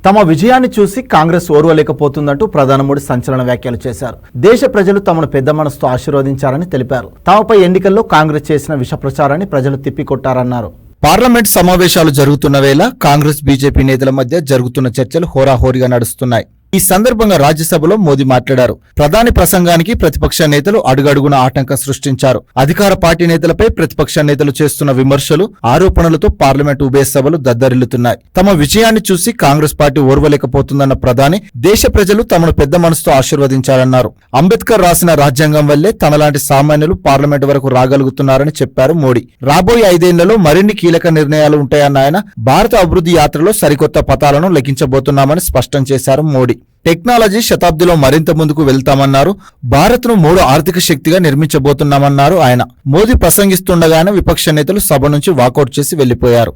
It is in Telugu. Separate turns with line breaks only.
తమ విజయాన్ని చూసి కాంగ్రెస్ ఓర్వలేకపోతుందంటూ ప్రధాని మోడీ సంచలన వ్యాఖ్యలు చేశారు. దేశ ప్రజలు తమను పెద్ద మనసుతో ఆశీర్వదించారని తెలిపారు. తమపై ఎన్నికల్లో కాంగ్రెస్ చేసిన విష ప్రచారాన్ని ప్రజలు తిప్పికొట్టారన్నారు. పార్లమెంట్ సమావేశాలు జరుగుతున్న వేళ కాంగ్రెస్ బీజేపీ నేతల మధ్య జరుగుతున్న చర్చలు హోరాహోరీగా నడుస్తున్నాయి. ఈ సందర్భంగా రాజ్యసభలో మోదీ మాట్లాడారు. ప్రధాని ప్రసంగానికి ప్రతిపక్ష నేతలు అడుగడుగున ఆటంకం సృష్టించారు. అధికార పార్టీ నేతలపై ప్రతిపక్ష నేతలు చేస్తున్న విమర్శలు, ఆరోపణలతో పార్లమెంట్ ఉభయ సభలు దద్దరిల్లుతున్నాయి. తమ విజయాన్ని చూసి కాంగ్రెస్ పార్టీ ఓర్వలేకపోతుందన్న ప్రధాని దేశ ప్రజలు తమను పెద్ద మనసుతో ఆశీర్వదించారన్నారు. అంబేద్కర్ రాసిన రాజ్యాంగం వల్లే తనలాంటి సామాన్యులు పార్లమెంట్ వరకు రాగలుగుతున్నారని చెప్పారు మోడీ. రాబోయే 5 ఏళ్లలో మరిన్ని కీలక నిర్ణయాలు ఉంటాయన్న ఆయన భారత అభివృద్ధి యాత్రలో సరికొత్త పథాలను లెక్కించబోతున్నామని స్పష్టం చేశారు మోడీ. టెక్నాలజీ శతాబ్దిలో మరింత ముందుకు వెళ్తామన్నారు. భారత్ను 3వ ఆర్థిక శక్తిగా నిర్మించబోతున్నామన్నారు ఆయన. మోదీ ప్రసంగిస్తుండగానే విపక్ష నేతలు సభ నుంచి వాకౌట్ చేసి వెళ్లిపోయారు.